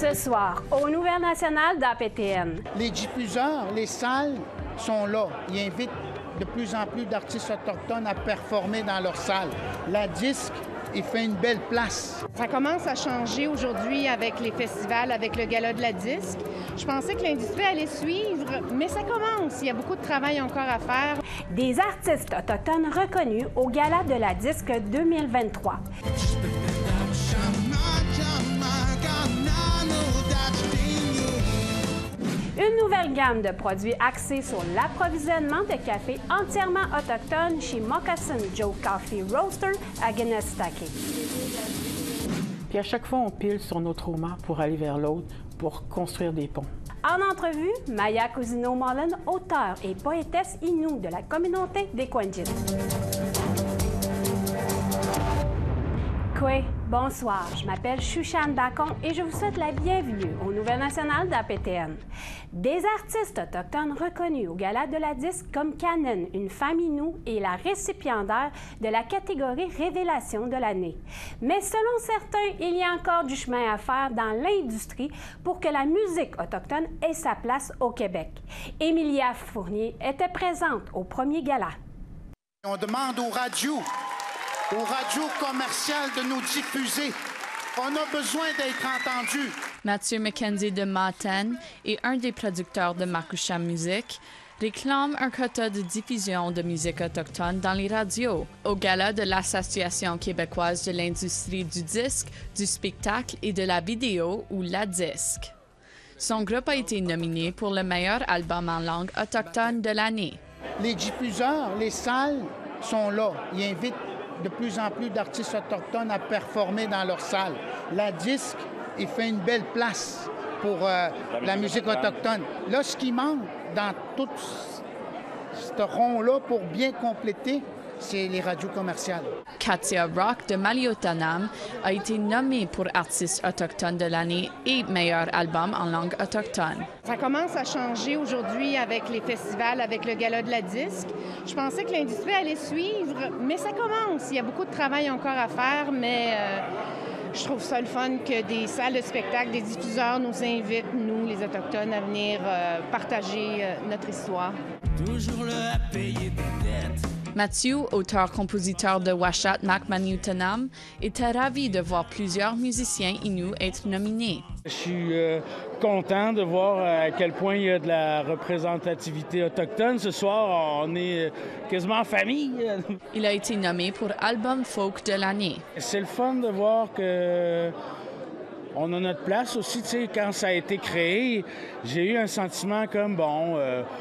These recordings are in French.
Ce soir, aux Nouvelles nationales d'APTN. Les diffuseurs, les salles sont là. Ils invitent de plus en plus d'artistes autochtones à performer dans leurs salles. La disque, il fait une belle place. Ça commence à changer aujourd'hui avec les festivals, avec le gala de la disque. Je pensais que l'industrie allait suivre, mais ça commence. Il y a beaucoup de travail encore à faire. Des artistes autochtones reconnus au gala de la disque 2023. Une nouvelle gamme de produits axés sur l'approvisionnement de café entièrement autochtone chez Moccasin Joe Coffee Roaster à Genestake. Puis à chaque fois, on pile sur nos traumas pour aller vers l'autre, pour construire des ponts. En entrevue, Maya Cousineau-Mullen, auteure et poétesse Innu de la communauté des Kwendjin. Kwe, bonsoir. Je m'appelle Shushan Bacon et je vous souhaite la bienvenue aux Nouvelles nationales d'APTN. Des artistes autochtones reconnus au Gala de la disque comme Kanen, une femme Innu et la récipiendaire de la catégorie Révélation de l'année. Mais selon certains, il y a encore du chemin à faire dans l'industrie pour que la musique autochtone ait sa place au Québec. Emilia Fournier était présente au premier gala. On demande aux radios commerciales de nous diffuser. On a besoin d'être entendus. Mathieu McKenzie de Maten et un des producteurs de Makusha Music réclament un quota de diffusion de musique autochtone dans les radios au gala de l'Association québécoise de l'industrie du disque, du spectacle et de la vidéo ou la disque. Son groupe a été nominé pour le meilleur album en langue autochtone de l'année. Les diffuseurs, les salles sont là. Ils invitent de plus en plus d'artistes autochtones à performer dans leurs salles. La disque, il fait une belle place pour la musique autochtone. Là, ce qui manque dans tout ce rond-là pour bien compléter, c'est les radios commerciales. Katia Rock de Maliotanam a été nommée pour artiste autochtone de l'année et meilleur album en langue autochtone. Ça commence à changer aujourd'hui avec les festivals, avec le gala de la disque. Je pensais que l'industrie allait suivre, mais ça commence. Il y a beaucoup de travail encore à faire, mais je trouve ça le fun que des salles de spectacle, des diffuseurs nous invitent, nous, les Autochtones, à venir partager notre histoire. Toujours là à payer des dettes. Mathieu, auteur-compositeur de Washat Makmaniutanam, était ravi de voir plusieurs musiciens Innu être nominés. Je suis content de voir à quel point il y a de la représentativité autochtone. Ce soir, on est quasiment en famille. Il a été nommé pour Album Folk de l'année. C'est le fun de voir que on a notre place aussi. Tu sais, quand ça a été créé, j'ai eu un sentiment comme, bon,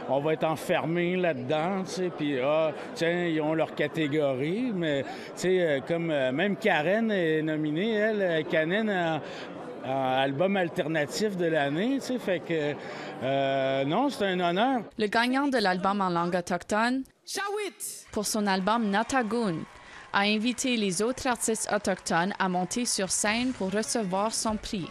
on va être enfermé là-dedans, tu sais, puis, tiens, ils ont leur catégorie, mais, tu sais, comme même Karen est nominée, elle, Kanen, album alternatif de l'année, tu sais, fait que, non, c'est un honneur. Le gagnant de l'album en langue autochtone, pour son album Natagun, a invité les autres artistes autochtones à monter sur scène pour recevoir son prix.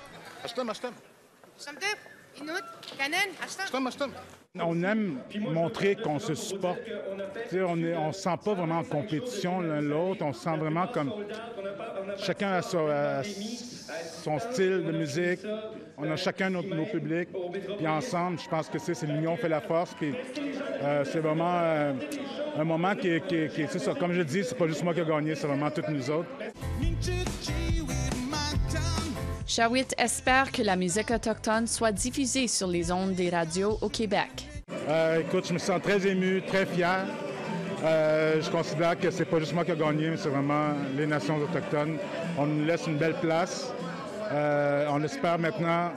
On aime montrer qu'on se supporte. On ne se sent pas vraiment en compétition l'un l'autre. On se sent vraiment comme chacun a son style de musique. On a chacun nos publics. Puis ensemble, je pense que c'est l'union fait la force. Puis c'est vraiment un moment qui c'est ça. Comme je dis, c'est pas juste moi qui ai gagné, c'est vraiment toutes nous autres. Shawit espère que la musique autochtone soit diffusée sur les ondes des radios au Québec. Écoute, je me sens très ému, très fier. Je considère que c'est pas juste moi qui ai gagné, mais c'est vraiment les nations autochtones. On nous laisse une belle place. On espère maintenant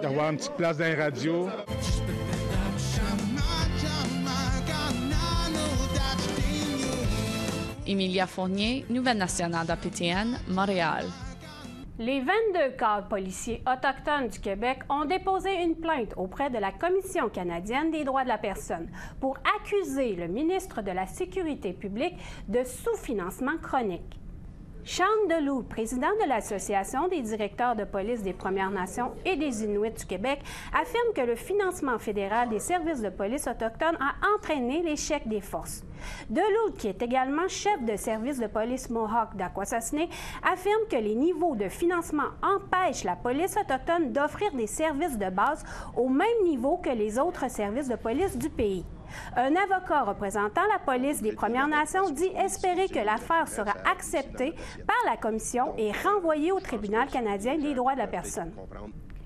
avoir une petite place dans les radios. Emilia Fournier, Nouvelle nationale d'APTN, Montréal. Les 22 cadres policiers autochtones du Québec ont déposé une plainte auprès de la Commission canadienne des droits de la personne pour accuser le ministre de la Sécurité publique de sous-financement chronique. Sean Deloux, président de l'Association des directeurs de police des Premières Nations et des Inuits du Québec, affirme que le financement fédéral des services de police autochtones a entraîné l'échec des forces. Deloux, qui est également chef de service de police Mohawk d'Akwesasne, affirme que les niveaux de financement empêchent la police autochtone d'offrir des services de base au même niveau que les autres services de police du pays. Un avocat représentant la police des Premières Nations dit espérer que l'affaire sera acceptée par la Commission et renvoyée au Tribunal canadien des droits de la personne.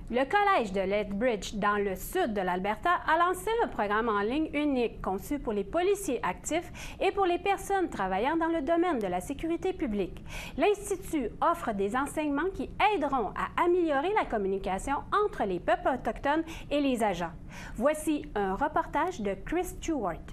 Le Collège de Lethbridge, dans le sud de l'Alberta, a lancé un programme en ligne unique conçu pour les policiers actifs et pour les personnes travaillant dans le domaine de la sécurité publique. L'Institut offre des enseignements qui aideront à améliorer la communication entre les peuples autochtones et les agents. Voici un reportage de Chris Stewart.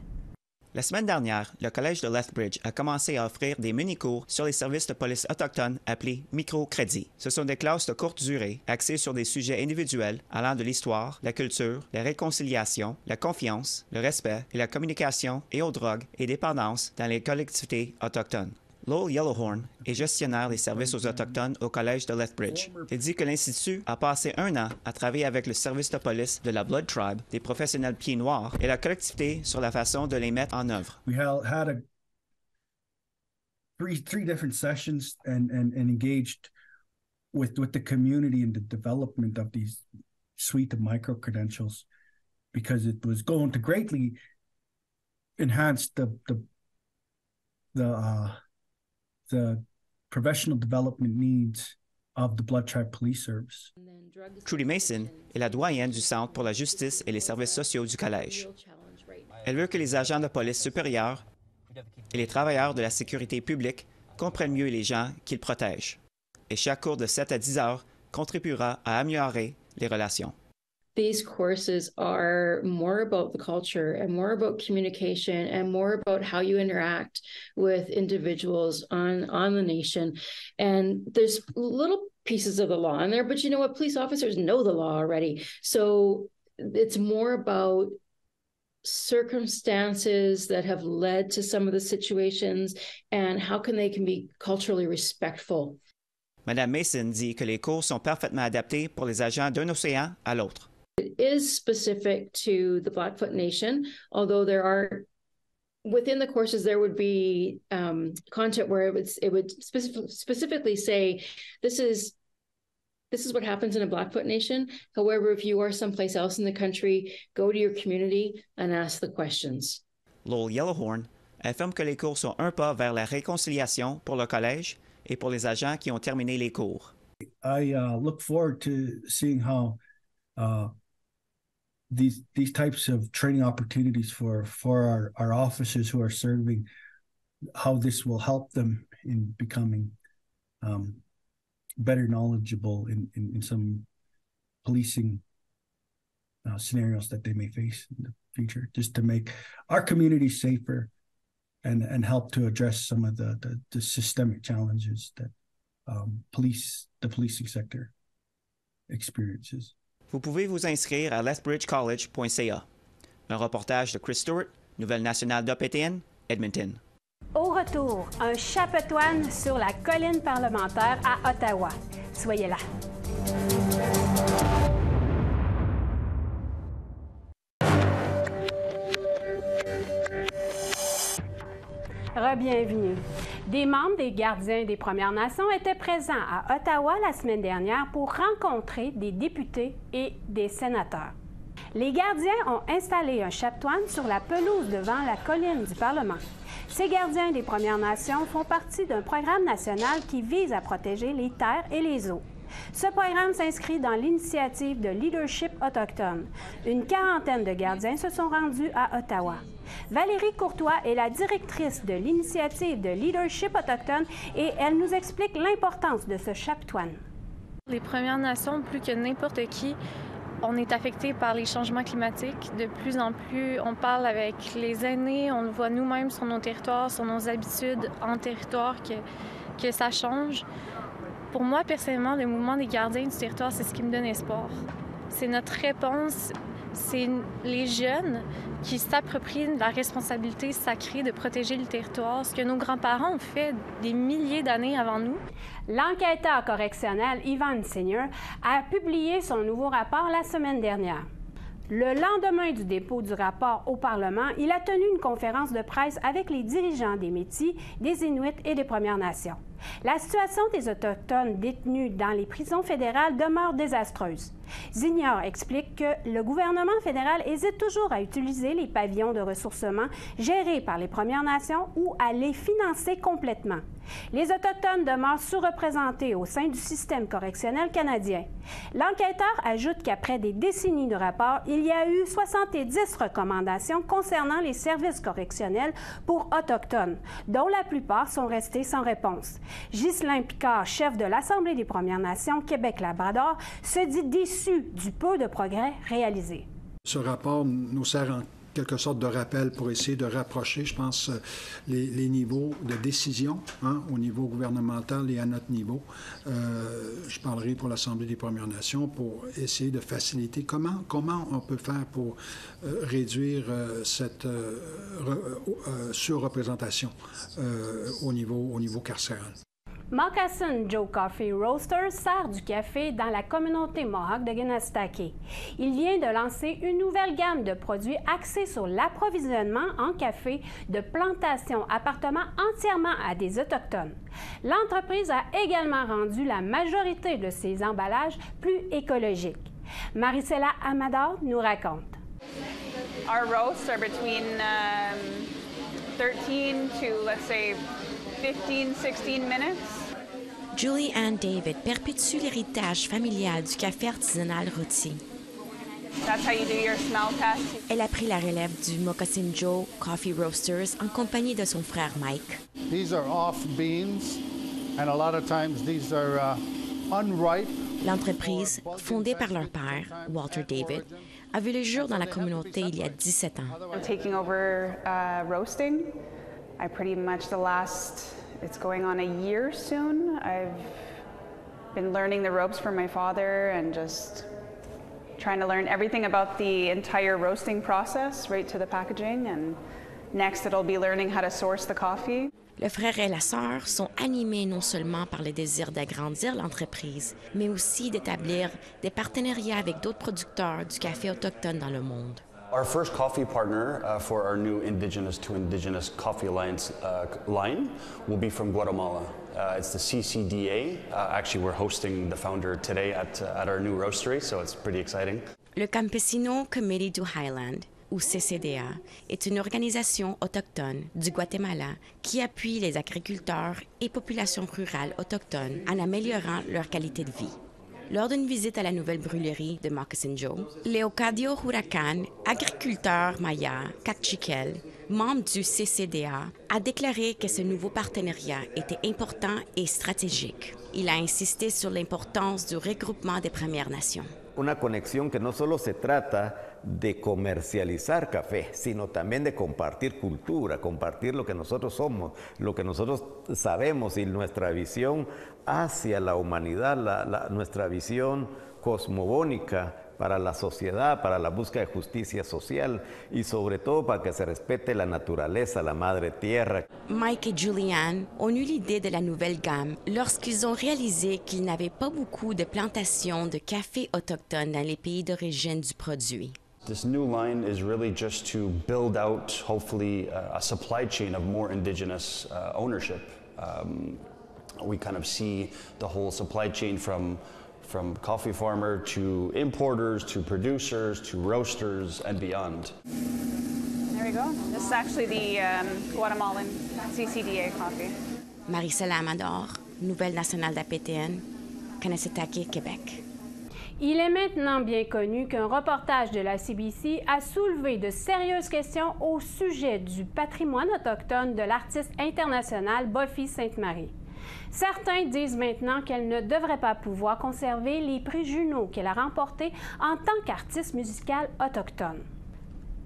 La semaine dernière, le Collège de Lethbridge a commencé à offrir des mini-cours sur les services de police autochtones appelés microcrédits. Ce sont des classes de courte durée axées sur des sujets individuels allant de l'histoire, la culture, la réconciliation, la confiance, le respect et la communication et aux drogues et dépendances dans les collectivités autochtones. Lowell Yellowhorn est gestionnaire des services aux Autochtones au Collège de Lethbridge. Il dit que l'Institut a passé 1 an à travailler avec le service de police de la Blood Tribe, des professionnels pieds noirs et la collectivité sur la façon de les mettre en œuvre. We had three different sessions and engaged with the community in the development of these suite of micro-credentials because it was going to greatly enhance the professional development needs of the Blood Tribe Police Service. Trudy Mason est la doyenne du Centre pour la justice et les services sociaux du Collège. Elle veut que les agents de police supérieurs et les travailleurs de la sécurité publique comprennent mieux les gens qu'ils protègent. Et chaque cours de 7 à 10 heures contribuera à améliorer les relations. These courses are more about the culture and more about communication and more about how you interact with individuals on the nation. And there's little pieces of the law in there, but you know what? Police officers know the law already. So it's more about circumstances that have led to some of the situations and how can be culturally respectful. Madame Mason dit que les cours sont parfaitement adaptés pour les agents d'un océan à l'autre. It is specific to the Blackfoot Nation, although within the courses, there would be content where it would specifically say, this is what happens in a Blackfoot Nation. However, if you are someplace else in the country, go to your community and ask the questions. Lowell Yellowhorn affirme que les cours sont un pas vers la réconciliation pour le collège et pour les agents qui ont terminé les cours. I look forward to seeing how these types of training opportunities for our officers who are serving, how this will help them in becoming better knowledgeable in some policing scenarios that they may face in the future, just to make our community safer and help to address some of the systemic challenges that the policing sector experiences. Vous pouvez vous inscrire à lethbridgecollege.ca. Un reportage de Chris Stewart, Nouvelle nationale d'APTN, Edmonton. Au retour, un chapetoine sur la colline parlementaire à Ottawa. Soyez là. Re-bienvenue. Des membres des gardiens des Premières Nations étaient présents à Ottawa la semaine dernière pour rencontrer des députés et des sénateurs. Les gardiens ont installé un chapetoine sur la pelouse devant la colline du Parlement. Ces gardiens des Premières Nations font partie d'un programme national qui vise à protéger les terres et les eaux. Ce programme s'inscrit dans l'initiative de Leadership autochtone. Une quarantaine de gardiens se sont rendus à Ottawa. Valérie Courtois est la directrice de l'initiative de Leadership autochtone et elle nous explique l'importance de ce chapetoine. Les Premières Nations, plus que n'importe qui, on est affecté par les changements climatiques. De plus en plus, on parle avec les aînés, on le voit nous-mêmes sur nos territoires, sur nos habitudes en territoire, que ça change. Pour moi, personnellement, le mouvement des gardiens du territoire, c'est ce qui me donne espoir. C'est notre réponse c'est les jeunes qui s'approprient la responsabilité sacrée de protéger le territoire, ce que nos grands-parents ont fait des milliers d'années avant nous. L'enquêteur correctionnel Ivan Senior a publié son nouveau rapport la semaine dernière. Le lendemain du dépôt du rapport au Parlement, il a tenu une conférence de presse avec les dirigeants des Métis, des Inuits et des Premières Nations. La situation des Autochtones détenus dans les prisons fédérales demeure désastreuse. Senior explique que le gouvernement fédéral hésite toujours à utiliser les pavillons de ressourcement gérés par les Premières Nations ou à les financer complètement. Les Autochtones demeurent sous-représentés au sein du système correctionnel canadien. L'enquêteur ajoute qu'après des décennies de rapports, il y a eu 70 recommandations concernant les services correctionnels pour Autochtones, dont la plupart sont restés sans réponse. Ghislain Picard, chef de l'Assemblée des Premières Nations Québec-Labrador, se dit déçu du peu de progrès réalisés. Ce rapport nous sert en quelque sorte de rappel pour essayer de rapprocher, je pense, les niveaux de décision au niveau gouvernemental et à notre niveau. Je parlerai pour l'Assemblée des Premières Nations pour essayer de faciliter comment on peut faire pour réduire cette surreprésentation au niveau carcéral. Moccasin Joe Coffee Roasters sert du café dans la communauté Mohawk de Kanesatake. Il vient de lancer une nouvelle gamme de produits axés sur l'approvisionnement en café de plantations appartenant entièrement à des Autochtones. L'entreprise a également rendu la majorité de ses emballages plus écologiques. Maricela Amador nous raconte. Our roasts are between 13 to, let's say, 15, 16 minutes. Julie Ann David perpétue l'héritage familial du café artisanal rôti. That's how you do your smell test. Elle a pris la relève du Moccasin Joe Coffee Roasters en compagnie de son frère Mike. These are off beans, and a lot of times these are unripe. L'entreprise, fondée par leur père, Walter David, a vu le jour dans la communauté il y a 17 ans. I'm taking over roasting. I pretty much it's going on a year soon. I've been learning the ropes from my father and just trying to learn everything about the entire roasting process, right to the packaging. And next it'll be learning how to source the coffee. Le frère et la sœur sont animés non seulement par le désir d'agrandir l'entreprise, mais aussi d'établir des partenariats avec d'autres producteurs du café autochtone dans le monde. Our first coffee partner for our new Indigenous to Indigenous Coffee Alliance line will be from Guatemala. It's the CCDA. Actually, we're hosting the founder today at our new roastery, so it's pretty exciting. Le Campesino Committee du Highland, ou CCDA, est une organisation autochtone du Guatemala qui appuie les agriculteurs et populations rurales autochtones en améliorant leur qualité de vie. Lors d'une visite à la nouvelle brûlerie de Moccasin Joe, Leocadio Huracan, agriculteur maya Cachiquel, membre du CCDA, a déclaré que ce nouveau partenariat était important et stratégique. Il a insisté sur l'importance du regroupement des Premières Nations. Una conexión que no solo se trata de comercializar café, sino también de compartir cultura, compartir lo que nosotros somos, lo que nosotros sabemos y nuestra visión hacia la humanidad, nuestra visión cosmogónica para la sociedad, para la búsqueda de justicia social y sobre todo para que se respete la naturaleza, la madre tierra. Mike et Julianne ont eu l'idée de la nouvelle gamme lorsqu'ils ont réalisé qu'ils n'avaient pas beaucoup de plantations de café autochtone dans les pays d'origine du produit. This new line is really just to build out, hopefully, a supply chain of more Indigenous ownership. We kind of see the whole supply chain from coffee farmer to importers to producers to roasters and beyond. There we go. This is actually the Guatemalan CCDA coffee. Maricela Amador, Nouvelle nationale d'APTN, Kanesatake, Québec. Il est maintenant bien connu qu'un reportage de la CBC a soulevé de sérieuses questions au sujet du patrimoine autochtone de l'artiste internationale Buffy Sainte-Marie. Certains disent maintenant qu'elle ne devrait pas pouvoir conserver les prix Juno qu'elle a remportés en tant qu'artiste musicale autochtone.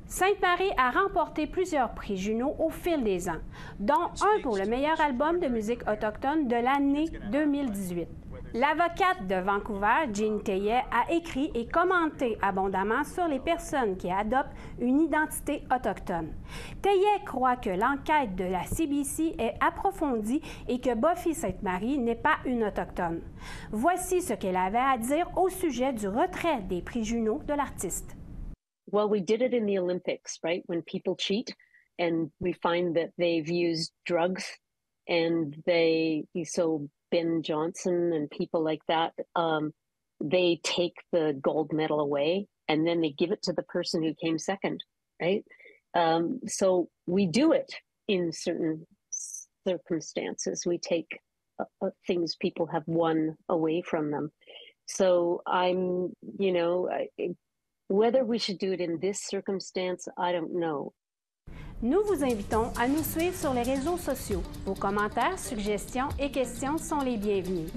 Sainte-Marie a remporté plusieurs prix Juno au fil des ans, dont un pour le meilleur album de musique autochtone de l'année 2018. L'avocate de Vancouver, Jean Teillet, a écrit et commenté abondamment sur les personnes qui adoptent une identité autochtone. Teillet croit que l'enquête de la CBC est approfondie et que Buffy Sainte-Marie n'est pas une autochtone. Voici ce qu'elle avait à dire au sujet du retrait des prix Juno de l'artiste. Well, we did it in the Olympics, right? When people cheat and we find that they've used drugs and so Ben Johnson and people like that, they take the gold medal away and then they give it to the person who came second, right? So we do it in certain circumstances. We take things people have won away from them. So whether we should do it in this circumstance, I don't know. Nous vous invitons à nous suivre sur les réseaux sociaux. Vos commentaires, suggestions et questions sont les bienvenus.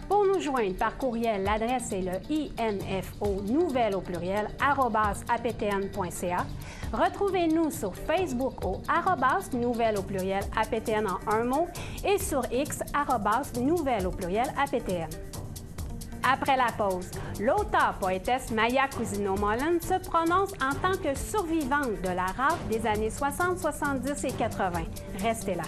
Pour nous joindre par courriel, l'adresse est le info_nouvelle@aptn.ca. Retrouvez-nous sur Facebook au @nouvelle_aptn en un mot et sur X @nouvelle_aptn. Après la pause, l'auteure-poétesse Maya Cousineau-Mullen se prononce en tant que survivante de la rafle des années 60, 70 et 80. Restez là.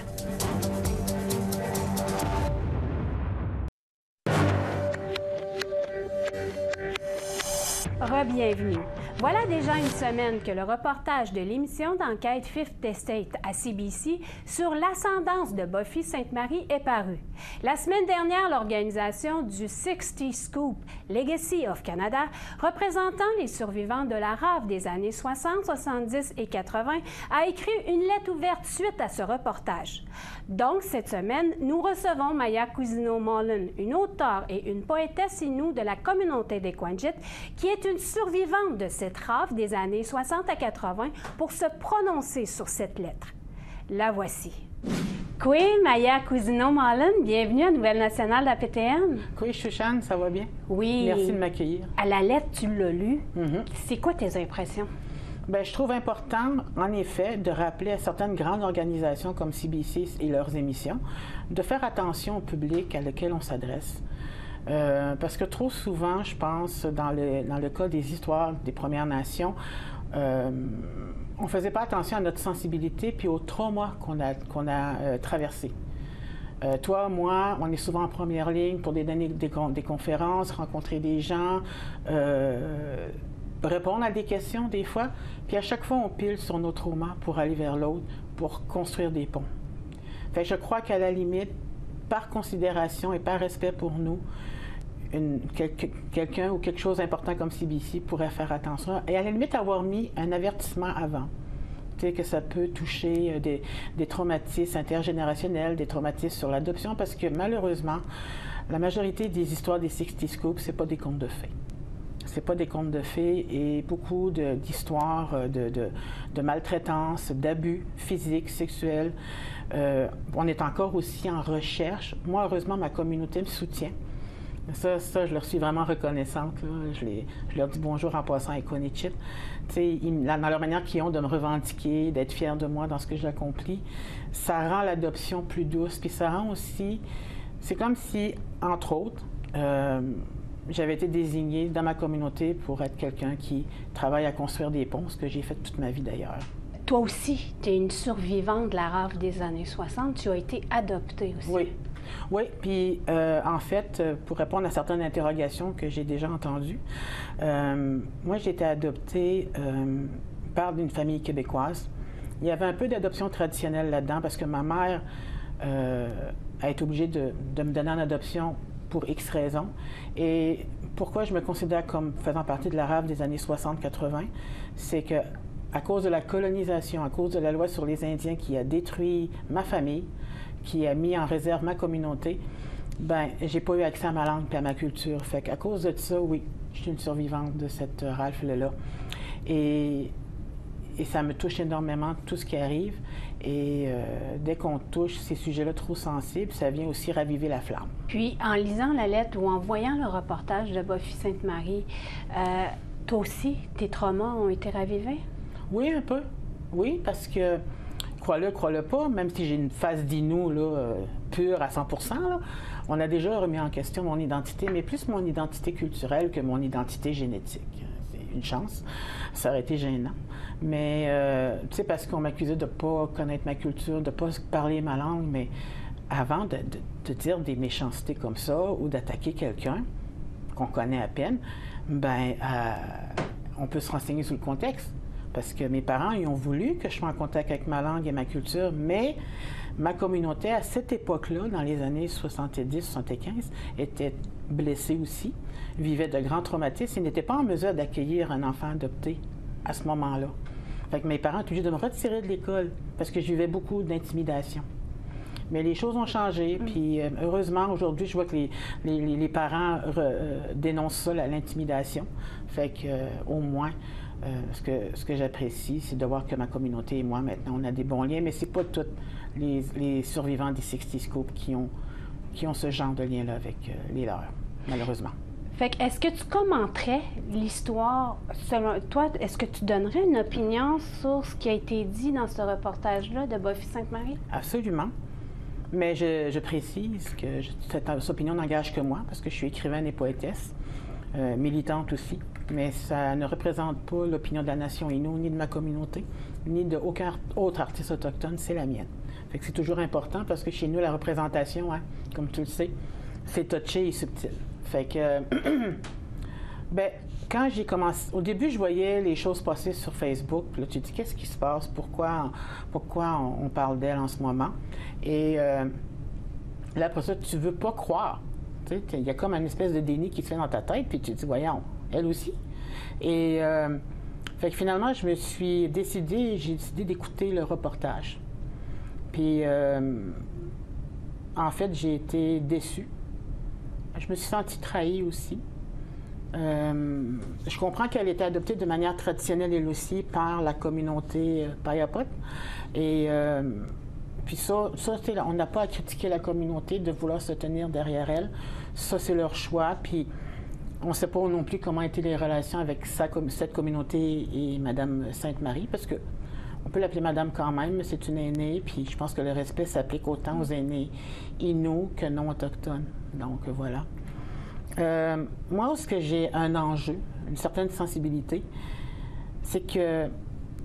Re-bienvenue. Voilà déjà une semaine que le reportage de l'émission d'enquête Fifth Estate à CBC sur l'ascendance de Buffy Sainte-Marie est paru. La semaine dernière, l'organisation du 60 Scoop Legacy of Canada, représentant les survivants de la rafle des années 60, 70 et 80, a écrit une lettre ouverte suite à ce reportage. Donc, cette semaine, nous recevons Maya Cousineau-Mullen, une auteure et une poétesse inoue de la communauté des Quanjit, qui est une survivante de cette rafle des années 60 à 80 pour se prononcer sur cette lettre. La voici. Kwe Maya Cousineau-Mullen, bienvenue à Nouvelle Nationale d'APTN. Kwe Shushan, ça va bien? Oui. Merci de m'accueillir. À la lettre, tu l'as lue. C'est quoi tes impressions? Bien, je trouve important, en effet, de rappeler à certaines grandes organisations comme CBC et leurs émissions de faire attention au public à lequel on s'adresse. Parce que trop souvent, je pense, dans le cas des histoires des Premières Nations, on ne faisait pas attention à notre sensibilité puis au trauma qu'on a traversé. Toi, moi, on est souvent en première ligne pour donner des conférences, rencontrer des gens, répondre à des questions des fois, puis à chaque fois, on pile sur nos traumas pour aller vers l'autre, pour construire des ponts. Fait que je crois qu'à la limite, par considération et par respect pour nous, quelqu'un ou quelque chose d'important comme CBC pourrait faire attention et à la limite avoir mis un avertissement avant. Tu sais, que ça peut toucher des traumatismes intergénérationnels, des traumatismes sur l'adoption, parce que malheureusement, la majorité des histoires des 60 Scoops, c'est pas des contes de fées. C'est pas des contes de fées et beaucoup d'histoires de maltraitance, d'abus physiques, sexuels. On est encore aussi en recherche. Moi, heureusement, ma communauté me soutient. Ça, je leur suis vraiment reconnaissante. Là. Je leur dis bonjour en passant à Konichit. Dans leur manière qu'ils ont de me revendiquer, d'être fiers de moi dans ce que j'accomplis, ça rend l'adoption plus douce. Puis ça rend aussi... C'est comme si, entre autres, j'avais été désignée dans ma communauté pour être quelqu'un qui travaille à construire des ponts, ce que j'ai fait toute ma vie d'ailleurs. Toi aussi, tu es une survivante de la rafle des années 60. Tu as été adoptée aussi. Oui. Oui, puis en fait, pour répondre à certaines interrogations que j'ai déjà entendues, moi j'ai été adoptée par une famille québécoise. Il y avait un peu d'adoption traditionnelle là-dedans parce que ma mère a été obligée de me donner en adoption pour X raisons. Et pourquoi je me considère comme faisant partie de la rafle des années 60-80, c'est que à cause de la colonisation, à cause de la loi sur les Indiens qui a détruit ma famille, qui a mis en réserve ma communauté, ben j'ai pas eu accès à ma langue et à ma culture. Fait qu'à cause de ça, oui, je suis une survivante de cette rafle-là. Et ça me touche énormément, tout ce qui arrive. Et dès qu'on touche ces sujets-là trop sensibles, ça vient aussi raviver la flamme. Puis, en lisant la lettre ou en voyant le reportage de Buffy Sainte-Marie, toi aussi, tes traumas ont été ravivés? Oui, un peu. Oui, parce que crois-le pas, même si j'ai une face d'Innu pure à 100%, là, on a déjà remis en question mon identité, mais plus mon identité culturelle que mon identité génétique. C'est une chance. Ça aurait été gênant. Mais, tu sais, parce qu'on m'accusait de ne pas connaître ma culture, de ne pas parler ma langue, mais avant de dire des méchancetés comme ça ou d'attaquer quelqu'un qu'on connaît à peine, on peut se renseigner sur le contexte. Parce que mes parents, ils ont voulu que je sois en contact avec ma langue et ma culture, mais ma communauté, à cette époque-là, dans les années 70-75, était blessée aussi, vivait de grands traumatismes et n'était pas en mesure d'accueillir un enfant adopté à ce moment-là. Fait que mes parents étaient obligés de me retirer de l'école parce que je vivais beaucoup d'intimidation. Mais les choses ont changé, puis heureusement, aujourd'hui, je vois que les parents dénoncent ça, l'intimidation. Fait que, au moins, ce que j'apprécie, c'est de voir que ma communauté et moi, maintenant, on a des bons liens, mais c'est pas tous les survivants des 60 Scoop qui ont ce genre de lien-là avec les leurs, malheureusement. Fait que, est-ce que tu commenterais l'histoire, selon toi, est-ce que tu donnerais une opinion sur ce qui a été dit dans ce reportage-là de Buffy Sainte-Marie? Absolument. Mais je précise que cette opinion n'engage que moi, parce que je suis écrivaine et poétesse, militante aussi. Mais ça ne représente pas l'opinion de la nation Innu, ni de ma communauté, ni d'aucun autre artiste autochtone, c'est la mienne. Fait que c'est toujours important parce que chez nous, la représentation, hein, comme tu le sais, c'est touché et subtil. Fait que, quand j'ai commencé, au début, je voyais les choses passer sur Facebook. Puis là, tu te dis, qu'est-ce qui se passe? Pourquoi on parle d'elle en ce moment? Et là, après ça, tu veux pas croire. Il y a comme une espèce de déni qui se fait dans ta tête, puis tu te dis, voyons, elle aussi. Et fait que finalement, j'ai décidé d'écouter le reportage. Puis, en fait, j'ai été déçue. Je me suis sentie trahie aussi. Je comprends qu'elle était adoptée de manière traditionnelle, elle aussi, par la communauté Payapot. Et puis ça on n'a pas à critiquer la communauté de vouloir se tenir derrière elle. Ça, c'est leur choix. Puis on ne sait pas non plus comment étaient les relations avec cette communauté et Mme Sainte-Marie, parce que on peut l'appeler Madame quand même, mais c'est une aînée, puis je pense que le respect s'applique autant aux aînés Innu que non autochtones. Donc, voilà. Moi, où est-ce que j'ai un enjeu, une certaine sensibilité, c'est que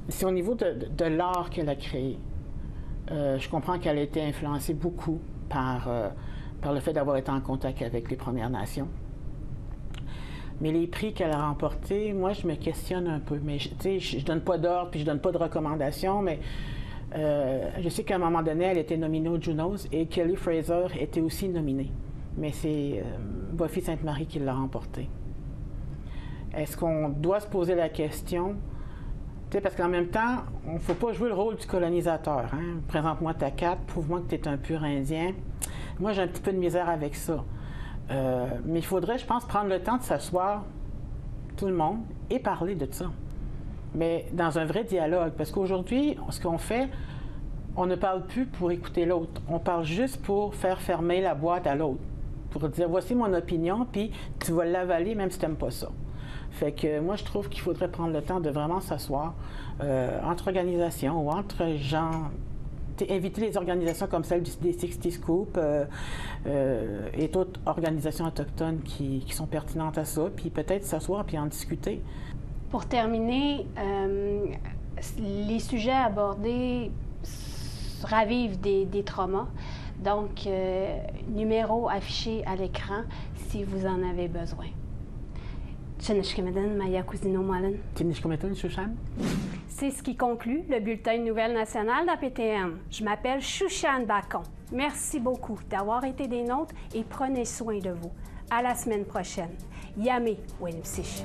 c'est au niveau de l'art qu'elle a créé. Je comprends qu'elle a été influencée beaucoup par le fait d'avoir été en contact avec les Premières Nations. Mais les prix qu'elle a remportés, moi, je me questionne un peu. Mais, tu sais, je donne pas d'ordre, puis je donne pas de recommandations, mais je sais qu'à un moment donné, elle était nominée aux Junos et Kelly Fraser était aussi nominée. Mais c'est Buffy Sainte-Marie qui l'a remporté. Est-ce qu'on doit se poser la question? Tu sais, parce qu'en même temps, on ne faut pas jouer le rôle du colonisateur. Hein? Présente-moi ta carte, prouve-moi que tu es un pur Indien. Moi, j'ai un petit peu de misère avec ça. Mais il faudrait, je pense, prendre le temps de s'asseoir, tout le monde, et parler de ça. Mais dans un vrai dialogue. Parce qu'aujourd'hui, ce qu'on fait, on ne parle plus pour écouter l'autre. On parle juste pour faire fermer la boîte à l'autre. Pour dire, voici mon opinion, puis tu vas l'avaler même si tu n'aimes pas ça. Fait que moi, je trouve qu'il faudrait prendre le temps de vraiment s'asseoir entre organisations ou entre gens. Inviter les organisations comme celle des 60 Scoop et d'autres organisations autochtones qui sont pertinentes à ça, puis peut-être s'asseoir puis en discuter. Pour terminer, les sujets abordés ravivent des traumas. Donc, numéro affiché à l'écran si vous en avez besoin. C'est ce qui conclut le bulletin de nouvelles nationales d'APTN. Je m'appelle Shushan Bacon. Merci beaucoup d'avoir été des nôtres et prenez soin de vous. À la semaine prochaine. Yamé Wenpsich.